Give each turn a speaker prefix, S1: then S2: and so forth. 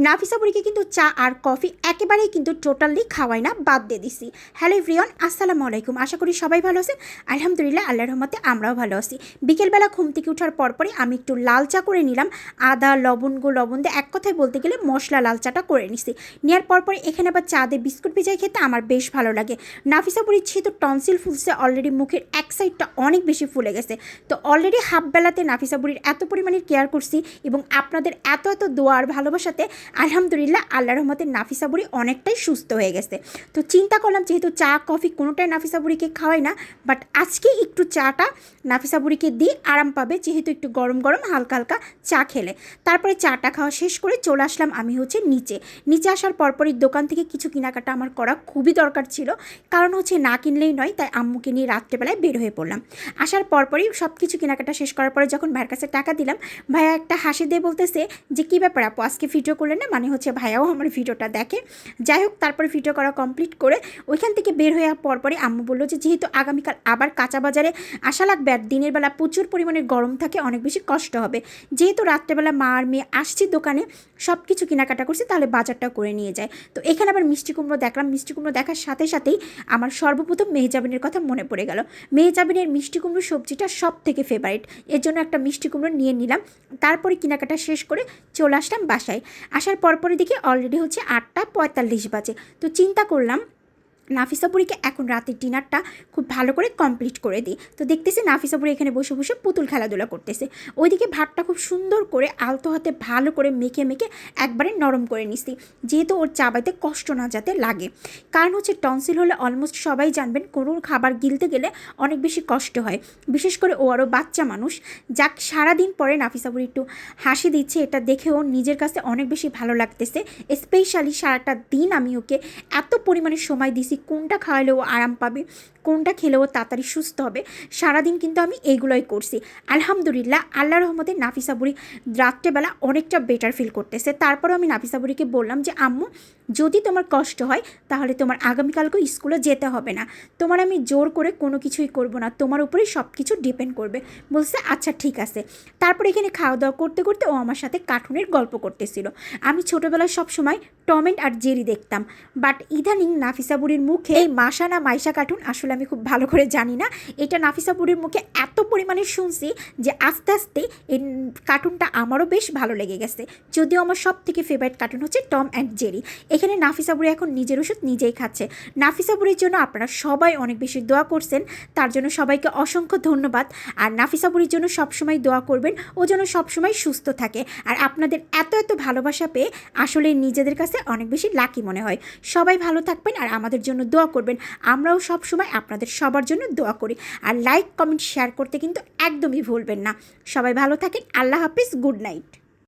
S1: নাফিসা বুড়িকে কিন্তু চা আর কফি একেবারেই কিন্তু টোটালি খাওয়াই না, বাদ দিয়ে দিছি। হ্যালো এভরিওয়ান, আসসালামু আলাইকুম। আশা করি সবাই ভালো আছেন। আলহামদুলিল্লাহ, আল্লাহর রহমতে আমরাও ভালো আছি। বিকেলবেলা ঘুম থেকে ওঠার পরপরই আমি একটু লাল চা করে নিলাম। আদা লবণ দিয়ে এক কথায় বলতে গেলে মশলা লাল চাটা করে নিছি। নেওয়ার পরপরই এখানে আবার চা দিয়ে বিস্কুট ভিজাই খেতে আমার বেশ ভালো লাগে। নাফিসা বুড়ির যেহেতু টনসিল ফুলছে, অলরেডি মুখের এক সাইডটা অনেক বেশি ফুলে গেছে। তো অলরেডি হাফ বেলাতে নাফিসা বুড়ির এত পরিমাণে কেয়ার করছি এবং আপনাদের এত দোয়া আর ভালোবাসাতে আলহামদুলিল্লাহ আল্লাহর রহমতে নাফিসা বুড়ি অনেকটাই সুস্থ হয়ে গেছে। তো চিন্তা করলাম যেহেতু চা কফি কোনোটাই নাফিসা বুড়িকে খাওয়াই না, বাট আজকে একটু চাটা নাফিসা বুড়িকে দিয়ে আরাম পাবে, যেহেতু একটু গরম গরম হালকা হালকা চা খেলে। তারপরে চাটা খাওয়া শেষ করে চলে আসলাম আমি নিচে আসার পরপরই দোকান থেকে কিছু কেনাকাটা আমার করা খুবই দরকার ছিল, কারণ না কিনলেই নয়, তাই আম্মুকে নিয়ে রাত্রেবেলায় বের হয়ে পড়লাম। আসার পরপরই সব কিছু কেনাকাটা শেষ করার পরে যখন ভাইয়ের কাছে টাকা দিলাম, ভাইয়া একটা হাসি দিয়ে বলতেছে যে কী ব্যাপার আপু, আজকে ভিডিও করলেন না? মানে ভাইয়াও আমার ভিডিওটা দেখে। যাই হোক, তারপরে ভিডিও করা কমপ্লিট করে ওইখান থেকে বের হয়ে পরপরই আম্মু বললো যে যেহেতু আগামীকাল আবার কাঁচা বাজারে আসা লাগবে আর দিনের বেলা প্রচুর পরিমাণে গরম থাকে, অনেক বেশি কষ্ট হবে, যেহেতু রাত্রেবেলা মা আর মেয়ে আসছি দোকানে সব কিছু কেনাকাটা করছি, তাহলে বাজারটা করে নিয়ে যায়। তো এখানে আবার মিষ্টি কুমড়ো দেখলাম। মিষ্টি কুমড়ো দেখার সাথে সাথেই আমার সর্বপ্রথম মেহজাবিনের কথা মনে পড়ে গেল। মেহজাবিনের মিষ্টি কুমড়ো সবজিটা সব থেকে ফেভারিট, এর জন্য একটা মিষ্টি কুমড়ো নিয়ে নিলাম। তারপরে কেনাকাটা শেষ করে চলে আসলাম বাসায়। আসার পরপরই দেখি অলরেডি 8:45 বাজে। তো চিন্তা করলাম নাফিসা বুড়িকে এখন রাতের ডিনারটা খুব ভালো করে কমপ্লিট করে দিই। তো দেখতেছি নাফিসা বুড়ি এখানে বসে বসে পুতুল খেলাধুলা করতেছে। ওইদিকে ভাতটা খুব সুন্দর করে আলতো হাতে ভালো করে মেখে একবারে নরম করে নিছি, যেহেতু ওর চাবাইতে কষ্ট না যাতে লাগে। কারণ টনসিল হলে অলমোস্ট সবাই জানবেন কোনো খাবার গিলতে গেলে অনেক বেশি কষ্ট হয়, বিশেষ করে ও আরও বাচ্চা মানুষ। যাক, সারাদিন পরে নাফিসা বুড়ি একটু হাসি দিচ্ছে, এটা দেখেও নিজের কাছে অনেক বেশি ভালো লাগতেছে। স্পেশালি সারাটা দিন আমি ওকে এত পরিমাণে সময় দিছি, কোনটা খাওয়ালেও আরাম পাবে, কোনটা খেলেও তাড়াতাড়ি সুস্থ হবে, সারাদিন কিন্তু আমি এইগুলোই করছি। আলহামদুলিল্লাহ আল্লাহর রহমতে নাফিসা বুড়ি রাত্রেবেলা অনেকটা বেটার ফিল করতেছে। তারপরেও আমি নাফিসা বুড়িকে বললাম যে আম্মু, যদি তোমার কষ্ট হয় তাহলে তোমার আগামীকালকেও স্কুলে যেতে হবে না, তোমার আমি জোর করে কোনো কিছুই করব না, তোমার উপরেই সব কিছু ডিপেন্ড করবে। বলছে আচ্ছা ঠিক আছে। তারপরে এখানে খাওয়া দাওয়া করতে করতে ও আমার সাথে কার্টুনের গল্প করতেছিল। আমি ছোটোবেলায় সবসময় টম অ্যান্ড আর জেরি দেখতাম, বাট ইদানিং নাফিসা বুড়ির মুখে এই মাসা না মাইশা কার্টুন, আসলে আমি খুব ভালো করে জানি না, এটা নাফিসা বুড়ির মুখে এত পরিমাণে শুনছি যে আস্তে আস্তে এই কার্টুনটা আমারও বেশ ভালো লেগে গেছে। যদিও আমার সব থেকে favourite cartoon Tom and Jerry. এখানে নাফিসা বুড়ি এখন নিজের ওষুধ নিজেই খাচ্ছে। নাফিসা বুড়ির জন্য আপনারা সবাই অনেক বেশি দোয়া করছেন, তার জন্য সবাইকে অসংখ্য ধন্যবাদ। আর নাফিসা বুড়ির জন্য সবসময় দোয়া করবেন, ও যেন সবসময় সুস্থ থাকে। আর আপনাদের এত ভালোবাসা পেয়ে আসলে নিজেদের কাছে অনেক বেশি লাকি মনে হয়। সবাই ভালো থাকবেন আর আমাদের জন্য দোয়া করবেন। আমরাও সব সময় আপনাদের সবার জন্য দোয়া করি। আর লাইক কমেন্ট শেয়ার করতে কিন্তু একদমই ভুলবেন না। সবাই ভালো থাকেন। আল্লাহ হাফিজ, গুড নাইট।